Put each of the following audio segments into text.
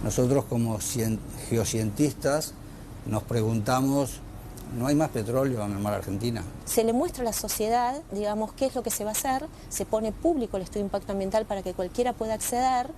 Nosotros como geocientistas nos preguntamos, ¿no hay más petróleo en el mar Argentina? Se le muestra a la sociedad, digamos, qué es lo que se va a hacer, se pone público el estudio de impacto ambiental para que cualquiera pueda acceder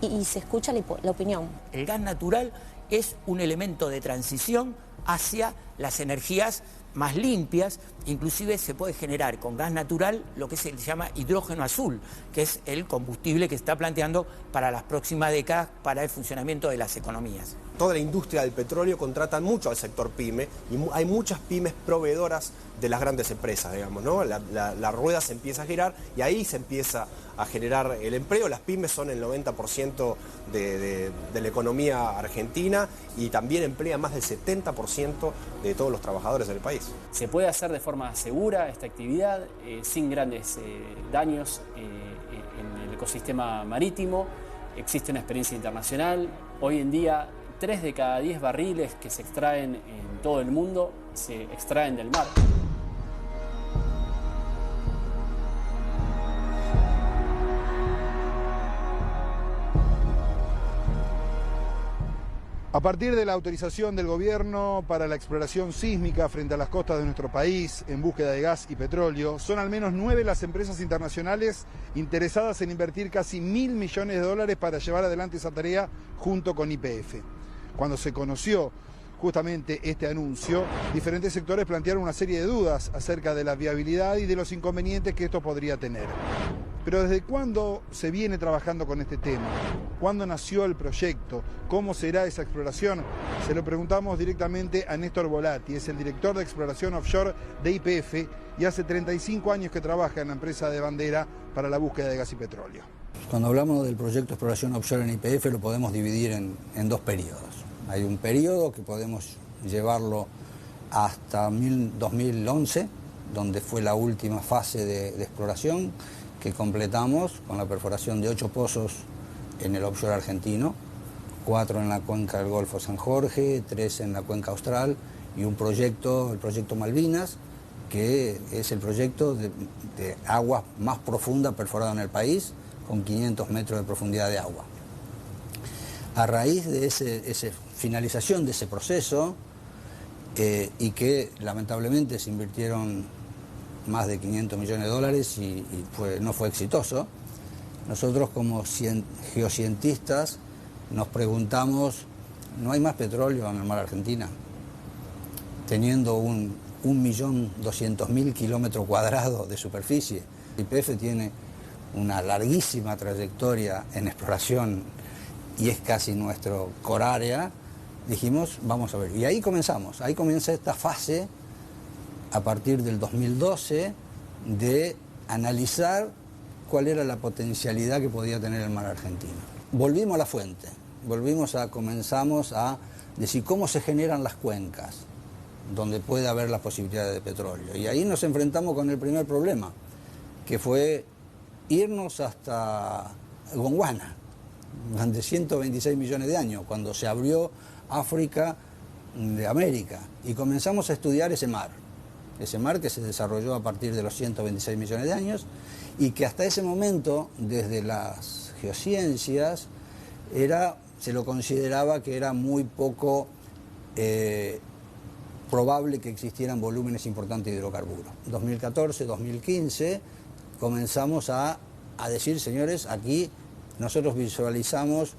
y se escucha la opinión. El gas natural es un elemento de transición hacia las energías más limpias, inclusive se puede generar con gas natural lo que se llama hidrógeno azul, que es el combustible que se está planteando para las próximas décadas para el funcionamiento de las economías. Toda la industria del petróleo contratan mucho al sector pyme y hay muchas pymes proveedoras de las grandes empresas, digamos, ¿no? La rueda se empieza a girar y ahí se empieza a generar el empleo. Las pymes son el 90% de la economía argentina y también emplea más del 70% de todos los trabajadores del país. Se puede hacer de forma segura esta actividad, sin grandes daños en el ecosistema marítimo. Existe una experiencia internacional. Hoy en día, 3 de cada 10 barriles que se extraen en todo el mundo se extraen del mar. A partir de la autorización del gobierno para la exploración sísmica frente a las costas de nuestro país en búsqueda de gas y petróleo, son al menos 9 las empresas internacionales interesadas en invertir casi $1.000 millones para llevar adelante esa tarea junto con YPF. Cuando se conoció justamente este anuncio, diferentes sectores plantearon una serie de dudas acerca de la viabilidad y de los inconvenientes que esto podría tener. Pero ¿desde cuándo se viene trabajando con este tema? ¿Cuándo nació el proyecto? ¿Cómo será esa exploración? Se lo preguntamos directamente a Néstor Volati, es el director de exploración offshore de YPF y hace 35 años que trabaja en la empresa de bandera para la búsqueda de gas y petróleo. Cuando hablamos del proyecto de exploración offshore en YPF lo podemos dividir en 2 periodos. Hay un periodo que podemos llevarlo hasta 2011, donde fue la última fase de exploración, que completamos con la perforación de 8 pozos en el offshore argentino, 4 en la cuenca del Golfo San Jorge, 3 en la cuenca austral y un proyecto, el proyecto Malvinas, que es el proyecto de agua más profunda perforada en el país, con 500 metros de profundidad de agua. A raíz de esa finalización de ese proceso, y que lamentablemente se invirtieron más de $500 millones y no fue exitoso, nosotros como geocientistas nos preguntamos, ¿no hay más petróleo en el mar Argentina? Teniendo 1.200.000 kilómetros cuadrados de superficie. YPF tiene una larguísima trayectoria en exploración y es casi nuestro core area. Dijimos, vamos a ver, y ahí comenzamos, ahí comienza esta fase a partir del 2012 de analizar cuál era la potencialidad que podía tener el mar argentino. Volvimos a la fuente, comenzamos a decir cómo se generan las cuencas donde puede haber las posibilidades de petróleo. Y ahí nos enfrentamos con el primer problema, que fue irnos hasta Gondwana, durante 126 millones de años, cuando se abrió África de América, y comenzamos a estudiar ese mar que se desarrolló a partir de los 126 millones de años y que hasta ese momento, desde las geociencias, se lo consideraba que era muy poco probable que existieran volúmenes importantes de hidrocarburos. 2014, 2015 comenzamos a decir, señores, aquí nosotros visualizamos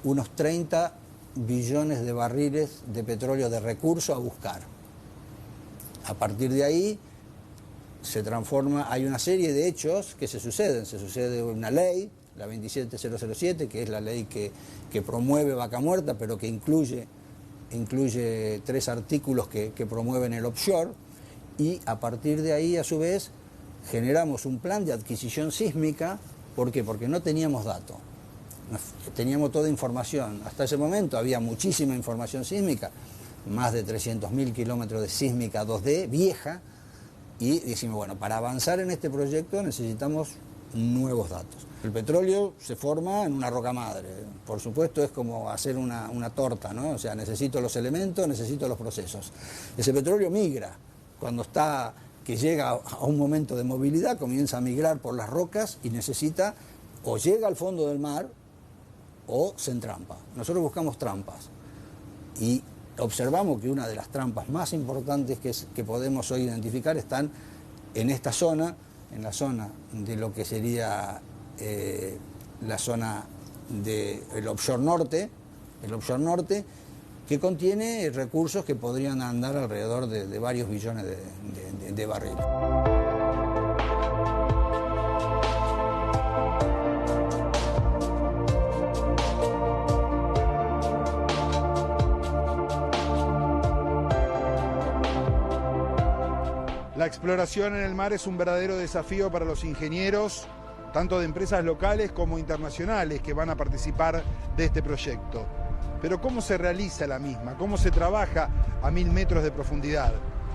unos 30 billones de barriles de petróleo de recurso a buscar. A partir de ahí se transforma, hay una serie de hechos que se sucede una ley, la 27007, que es la ley que promueve Vaca Muerta, pero que incluye 3 artículos que promueven el offshore, y a partir de ahí, a su vez, generamos un plan de adquisición sísmica. ¿Por qué? Porque no teníamos datos, teníamos toda información. Hasta ese momento había muchísima información sísmica, más de 300.000 kilómetros de sísmica 2D vieja, y decimos, bueno, para avanzar en este proyecto necesitamos nuevos datos. El petróleo se forma en una roca madre, por supuesto es como hacer una torta, ¿no? O sea, necesito los elementos, necesito los procesos. Ese petróleo migra, que llega a un momento de movilidad, comienza a migrar por las rocas y necesita, o llega al fondo del mar, o se entrampa. Nosotros buscamos trampas y observamos que una de las trampas más importantes que podemos hoy identificar están en esta zona, en la zona de lo que sería la zona del offshore norte, que contiene recursos que podrían andar alrededor de varios billones de barriles. La exploración en el mar es un verdadero desafío para los ingenieros, tanto de empresas locales como internacionales que van a participar de este proyecto. Pero ¿cómo se realiza la misma? ¿Cómo se trabaja a 1000 metros de profundidad?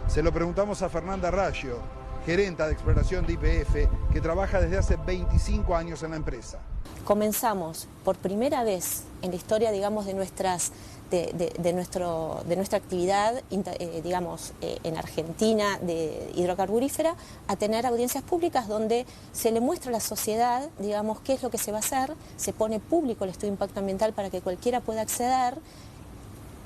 Se lo preguntamos a Fernanda Raggio, gerenta de exploración de YPF, que trabaja desde hace 25 años en la empresa. Comenzamos por primera vez en la historia, digamos, de nuestra actividad, digamos, en Argentina de hidrocarburífera, a tener audiencias públicas donde se le muestra a la sociedad, digamos, qué es lo que se va a hacer, se pone público el estudio de impacto ambiental para que cualquiera pueda acceder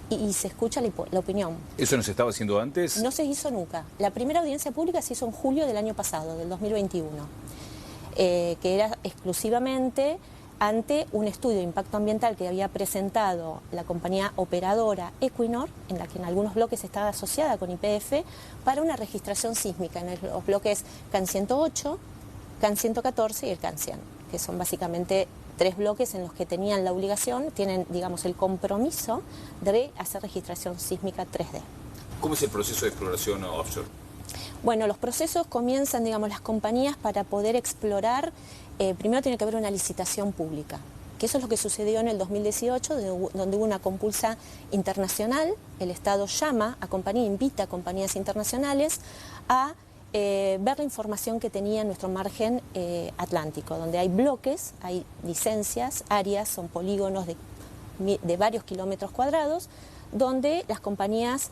y se escucha la opinión. ¿Eso no se estaba haciendo antes? No se hizo nunca. La primera audiencia pública se hizo en julio del año pasado, del 2021, que era exclusivamente ante un estudio de impacto ambiental que había presentado la compañía operadora Equinor, en la que en algunos bloques estaba asociada con YPF, para una registración sísmica en los bloques CAN 108, CAN 114 y el CAN 100, que son básicamente 3 bloques en los que tenían la obligación, tienen, digamos, el compromiso de hacer registración sísmica 3D. ¿Cómo es el proceso de exploración offshore? Bueno, los procesos comienzan, digamos, las compañías para poder explorar. Primero tiene que haber una licitación pública, que eso es lo que sucedió en el 2018, donde hubo una compulsa internacional. El Estado llama a compañías, invita a compañías internacionales a ver la información que tenía en nuestro margen atlántico, donde hay bloques, hay licencias, áreas, son polígonos de varios kilómetros cuadrados, donde las compañías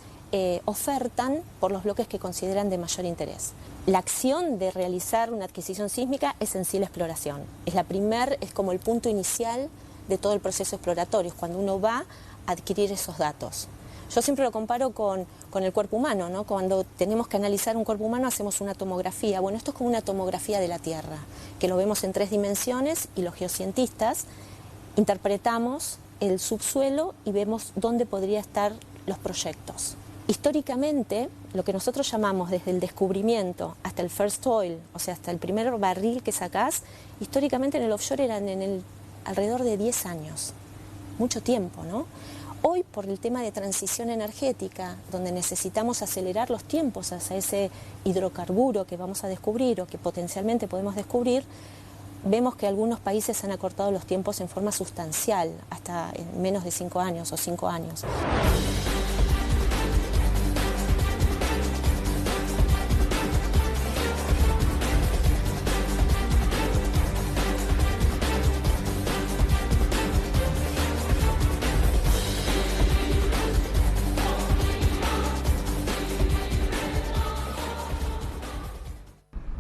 ofertan por los bloques que consideran de mayor interés. La acción de realizar una adquisición sísmica es en sí la exploración. Es como el punto inicial de todo el proceso exploratorio, es cuando uno va a adquirir esos datos. Yo siempre lo comparo con el cuerpo humano, ¿no? Cuando tenemos que analizar un cuerpo humano hacemos una tomografía. Bueno, esto es como una tomografía de la Tierra, que lo vemos en 3 dimensiones y los geocientistas interpretamos el subsuelo y vemos dónde podrían estar los proyectos. Históricamente, lo que nosotros llamamos desde el descubrimiento hasta el first oil, o sea, hasta el primer barril que sacás, históricamente en el offshore eran alrededor de 10 años. Mucho tiempo, ¿no? Hoy, por el tema de transición energética, donde necesitamos acelerar los tiempos hacia ese hidrocarburo que vamos a descubrir o que potencialmente podemos descubrir, vemos que algunos países han acortado los tiempos en forma sustancial, hasta en menos de 5 años o 5 años.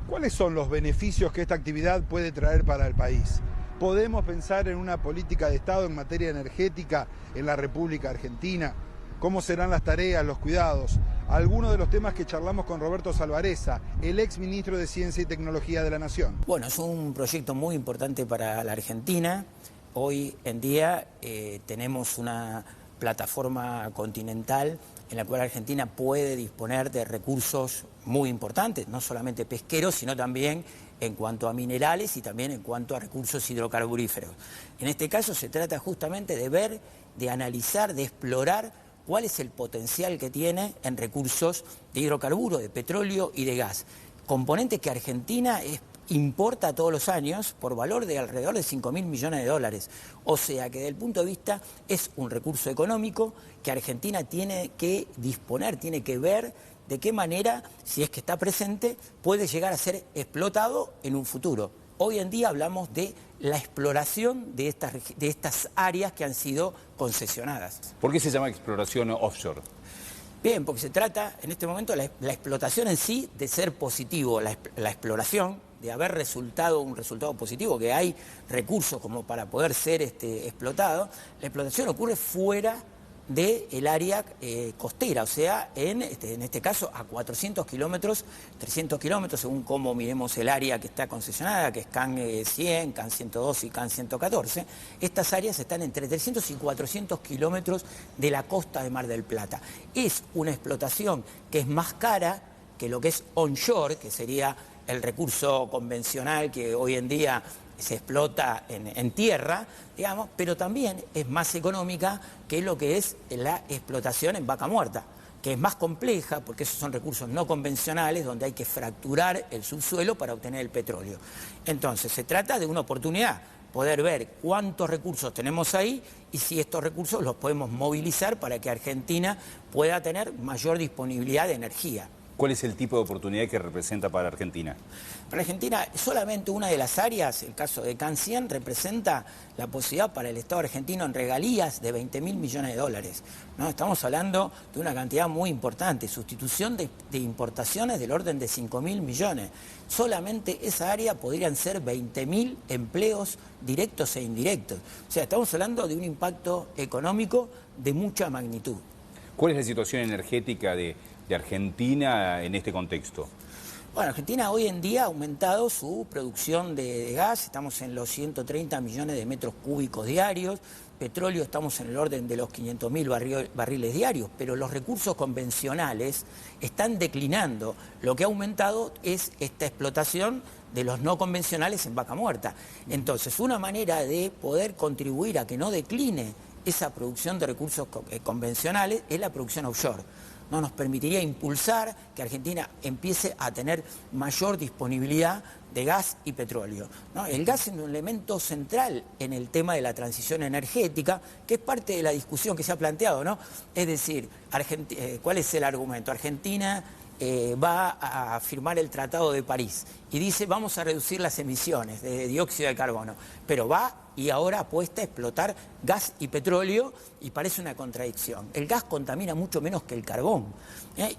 ¿Cuáles son los beneficios que esta actividad puede traer para el país? ¿Podemos pensar en una política de Estado en materia energética en la República Argentina? ¿Cómo serán las tareas, los cuidados? Algunos de los temas que charlamos con Roberto Salvarezza, el ex ministro de Ciencia y Tecnología de la Nación. Bueno, es un proyecto muy importante para la Argentina. Hoy en día tenemos una plataforma continental en la cual Argentina puede disponer de recursos muy importantes, no solamente pesqueros, sino también en cuanto a minerales y también en cuanto a recursos hidrocarburíferos. En este caso se trata justamente de ver, de analizar, de explorar cuál es el potencial que tiene en recursos de hidrocarburos, de petróleo y de gas. Componentes que Argentina importa todos los años por valor de alrededor de 5.000 millones de dólares. O sea que desde el punto de vista es un recurso económico que Argentina tiene que disponer, tiene que ver de qué manera, si es que está presente, puede llegar a ser explotado en un futuro. Hoy en día hablamos de la exploración de estas áreas que han sido concesionadas. ¿Por qué se llama exploración offshore? Bien, porque se trata en este momento la explotación en sí de ser positivo, la exploración, de haber resultado un resultado positivo, que hay recursos como para poder ser explotado, la explotación ocurre fuera del área costera, o sea, en este caso a 400 kilómetros, 300 kilómetros, según cómo miremos el área que está concesionada, que es CAN 100, CAN 102 y CAN 114. Estas áreas están entre 300 y 400 kilómetros de la costa de Mar del Plata. Es una explotación que es más cara que lo que es onshore, que sería el recurso convencional que hoy en día se explota en tierra, digamos, pero también es más económica que lo que es la explotación en vaca muerta, que es más compleja porque esos son recursos no convencionales donde hay que fracturar el subsuelo para obtener el petróleo. Entonces, se trata de una oportunidad, poder ver cuántos recursos tenemos ahí y si estos recursos los podemos movilizar para que Argentina pueda tener mayor disponibilidad de energía. ¿Cuál es el tipo de oportunidad que representa para Argentina? Para Argentina, solamente una de las áreas, el caso de CAN 100, representa la posibilidad para el Estado argentino en regalías de 20.000 millones de dólares, ¿no? Estamos hablando de una cantidad muy importante, sustitución de importaciones del orden de 5.000 millones. Solamente esa área podrían ser 20.000 empleos directos e indirectos. O sea, estamos hablando de un impacto económico de mucha magnitud. ¿Cuál es la situación energética de Argentina en este contexto? Bueno, Argentina hoy en día ha aumentado su producción de gas, estamos en los 130 millones de metros cúbicos diarios, petróleo estamos en el orden de los 500.000 barriles diarios, pero los recursos convencionales están declinando. Lo que ha aumentado es esta explotación de los no convencionales en vaca muerta. Entonces, una manera de poder contribuir a que no decline esa producción de recursos convencionales es la producción offshore. No nos permitiría impulsar que Argentina empiece a tener mayor disponibilidad de gas y petróleo, ¿no? El gas es un elemento central en el tema de la transición energética, que es parte de la discusión que se ha planteado, ¿no? Es decir, ¿cuál es el argumento? Argentina va a firmar el Tratado de París y dice vamos a reducir las emisiones de dióxido de carbono, pero va y ahora apuesta a explotar gas y petróleo y parece una contradicción. El gas contamina mucho menos que el carbón,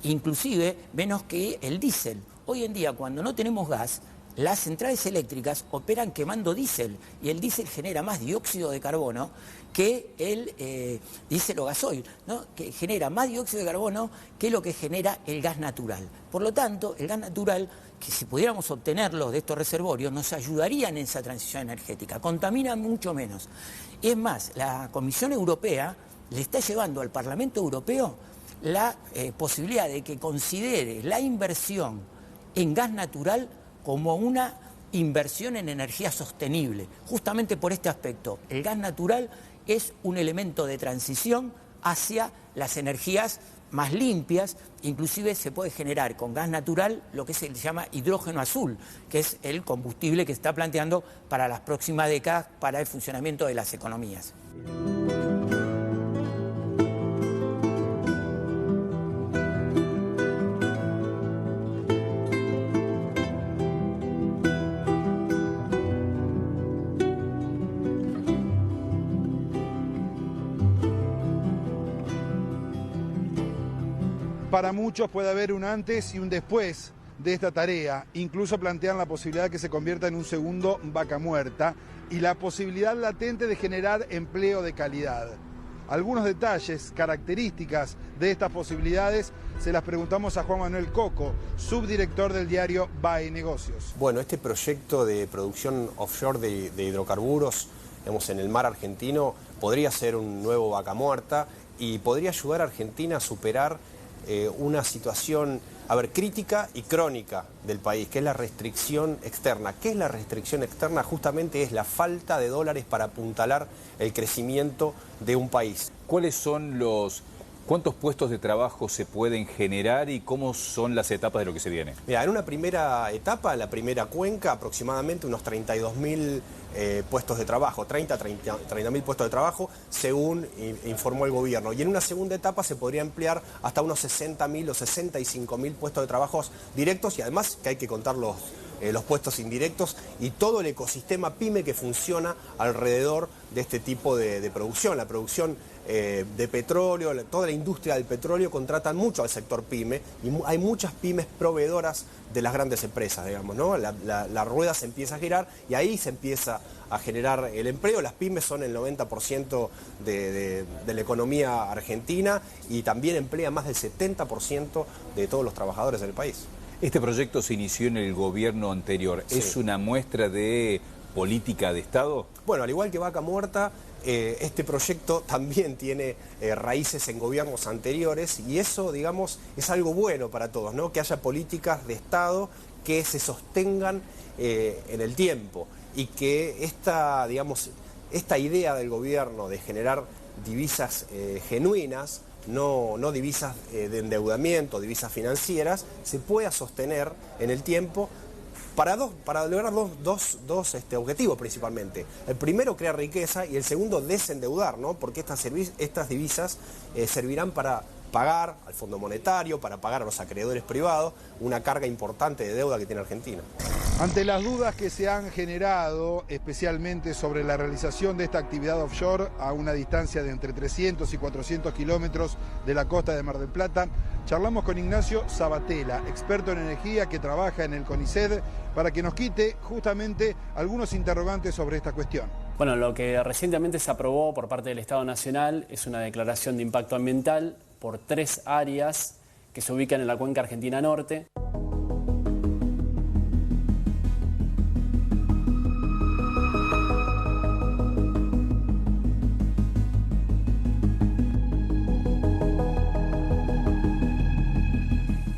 inclusive menos que el diésel. Hoy en día cuando no tenemos gas, las centrales eléctricas operan quemando diésel y el diésel genera más dióxido de carbono que el diésel o gasoil, ¿no? Que genera más dióxido de carbono que lo que genera el gas natural. Por lo tanto, el gas natural, que si pudiéramos obtenerlo de estos reservorios, nos ayudaría en esa transición energética, contamina mucho menos. Es más, la Comisión Europea le está llevando al Parlamento Europeo la posibilidad de que considere la inversión en gas natural como una inversión en energía sostenible, justamente por este aspecto. El gas natural es un elemento de transición hacia las energías más limpias, inclusive se puede generar con gas natural lo que se llama hidrógeno azul, que es el combustible que se está planteando para las próximas décadas para el funcionamiento de las economías. Para muchos puede haber un antes y un después de esta tarea. Incluso plantean la posibilidad de que se convierta en un segundo vaca muerta y la posibilidad latente de generar empleo de calidad. Algunos detalles, características de estas posibilidades, se las preguntamos a Juan Manuel Coco, subdirector del diario BAE Negocios. Bueno, este proyecto de producción offshore de hidrocarburos, digamos, en el mar argentino, podría ser un nuevo vaca muerta y podría ayudar a Argentina a superar una situación, crítica y crónica del país, que es la restricción externa. ¿Qué es la restricción externa? Justamente es la falta de dólares para apuntalar el crecimiento de un país. ¿Cuántos puestos de trabajo se pueden generar y cómo son las etapas de lo que se viene? Mira, en una primera etapa, la primera cuenca, aproximadamente unos 32.000 puestos de trabajo, 30.000 puestos de trabajo, según informó el gobierno. Y en una segunda etapa se podría emplear hasta unos 60.000 o 65.000 puestos de trabajo directos y además que hay que contar los los puestos indirectos y todo el ecosistema pyme que funciona alrededor de este tipo de producción. La producción de petróleo, toda la industria del petróleo contratan mucho al sector pyme y hay muchas pymes proveedoras de las grandes empresas, digamos, ¿no? La rueda se empieza a girar y ahí se empieza a generar el empleo. Las pymes son el 90% de la economía argentina y también emplea más del 70% de todos los trabajadores del país. Este proyecto se inició en el gobierno anterior. Sí. ¿Es una muestra de política de Estado? Bueno, al igual que Vaca Muerta, este proyecto también tiene raíces en gobiernos anteriores y eso, digamos, es algo bueno para todos, ¿no? Que haya políticas de Estado que se sostengan en el tiempo y que esta idea del gobierno de generar divisas genuinas, no divisas de endeudamiento, divisas financieras, se pueda sostener en el tiempo para lograr dos objetivos principalmente. El primero, crear riqueza, y el segundo, desendeudar, ¿no? Porque estas divisas servirán para pagar al Fondo Monetario, para pagar a los acreedores privados, una carga importante de deuda que tiene Argentina. Ante las dudas que se han generado, especialmente sobre la realización de esta actividad offshore a una distancia de entre 300 y 400 kilómetros de la costa de Mar del Plata, charlamos con Ignacio Sabatella, experto en energía que trabaja en el CONICET, para que nos quite justamente algunos interrogantes sobre esta cuestión. Bueno, lo que recientemente se aprobó por parte del Estado Nacional es una declaración de impacto ambiental por 3 áreas que se ubican en la cuenca argentina norte.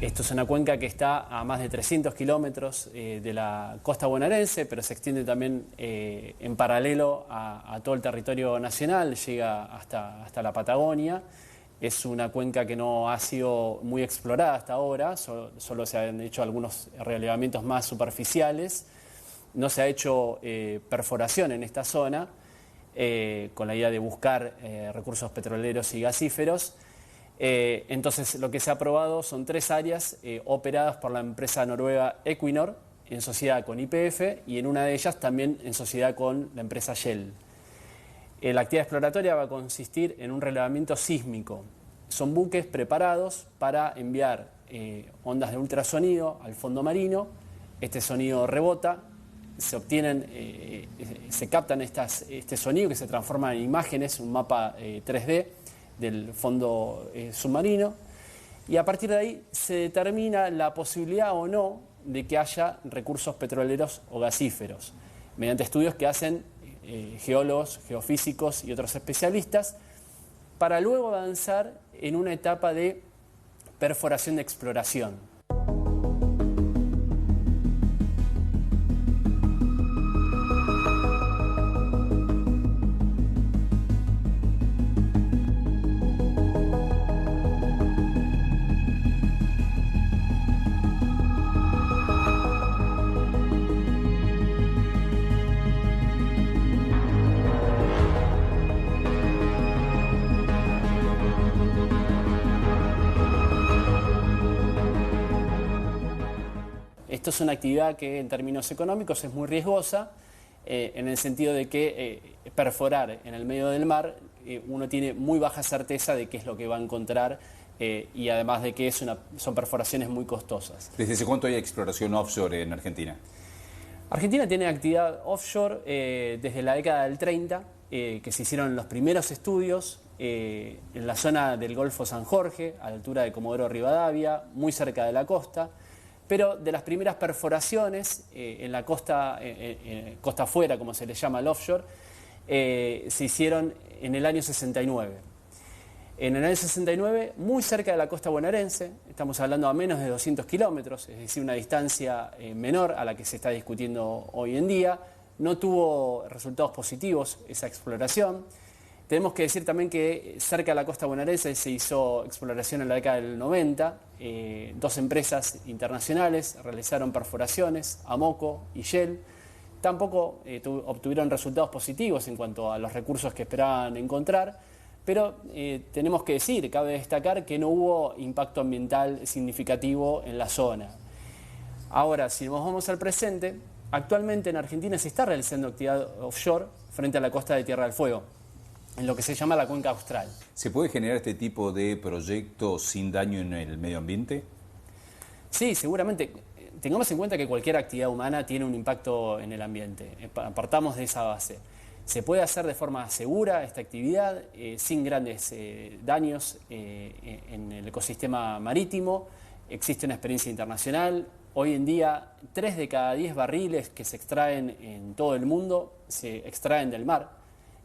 Esto es una cuenca que está a más de 300 kilómetros de la costa bonaerense, pero se extiende también en paralelo a todo el territorio nacional, llega hasta la Patagonia. Es una cuenca que no ha sido muy explorada hasta ahora, solo se han hecho algunos relevamientos más superficiales. No se ha hecho perforación en esta zona, con la idea de buscar recursos petroleros y gasíferos. Entonces, lo que se ha aprobado son 3 áreas operadas por la empresa noruega Equinor, en sociedad con YPF, y en una de ellas también en sociedad con la empresa Shell. La actividad exploratoria va a consistir en un relevamiento sísmico. Son buques preparados para enviar ondas de ultrasonido al fondo marino. Este sonido rebota, se captan este sonido que se transforma en imágenes, un mapa 3D del fondo submarino, y a partir de ahí se determina la posibilidad o no de que haya recursos petroleros o gasíferos, mediante estudios que hacen geólogos, geofísicos y otros especialistas, para luego avanzar en una etapa de perforación de exploración. Esto es una actividad que en términos económicos es muy riesgosa, en el sentido de que perforar en el medio del mar uno tiene muy baja certeza de qué es lo que va a encontrar y además de que son perforaciones muy costosas. ¿Desde hace cuánto hay exploración offshore en Argentina? Argentina tiene actividad offshore desde la década del 30, que se hicieron los primeros estudios en la zona del Golfo San Jorge, a la altura de Comodoro Rivadavia, muy cerca de la costa. Pero de las primeras perforaciones en la costa, costa afuera, como se le llama el offshore, se hicieron en el año 69. En el año 69, muy cerca de la costa bonaerense, estamos hablando a menos de 200 kilómetros, es decir, una distancia menor a la que se está discutiendo hoy en día. No tuvo resultados positivos esa exploración. Tenemos que decir también que cerca de la costa bonaerense se hizo exploración en la década del 90. 2 empresas internacionales realizaron perforaciones, Amoco y Shell. Tampoco obtuvieron resultados positivos en cuanto a los recursos que esperaban encontrar, pero tenemos que decir, cabe destacar que no hubo impacto ambiental significativo en la zona. Ahora, si nos vamos al presente, actualmente en Argentina se está realizando actividad offshore frente a la costa de Tierra del Fuego, en lo que se llama la cuenca austral. ¿Se puede generar este tipo de proyectos sin daño en el medio ambiente? Sí, seguramente. Tengamos en cuenta que cualquier actividad humana tiene un impacto en el ambiente. Partamos de esa base. Se puede hacer de forma segura esta actividad, sin grandes daños en el ecosistema marítimo. Existe una experiencia internacional. Hoy en día, 3 de cada 10 barriles que se extraen en todo el mundo se extraen del mar.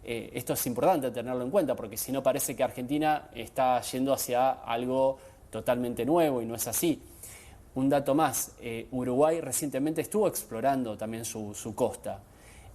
Esto es importante tenerlo en cuenta, porque si no parece que Argentina está yendo hacia algo totalmente nuevo, y no es así. Un dato más, Uruguay recientemente estuvo explorando también su costa,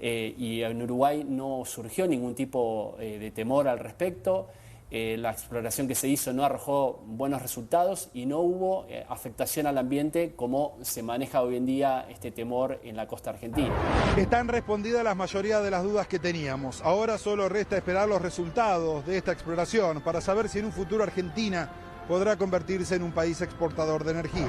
y en Uruguay no surgió ningún tipo de temor al respecto. La exploración que se hizo no arrojó buenos resultados y no hubo afectación al ambiente como se maneja hoy en día este temor en la costa argentina. Están respondidas la mayoría de las dudas que teníamos. Ahora solo resta esperar los resultados de esta exploración para saber si en un futuro Argentina podrá convertirse en un país exportador de energía.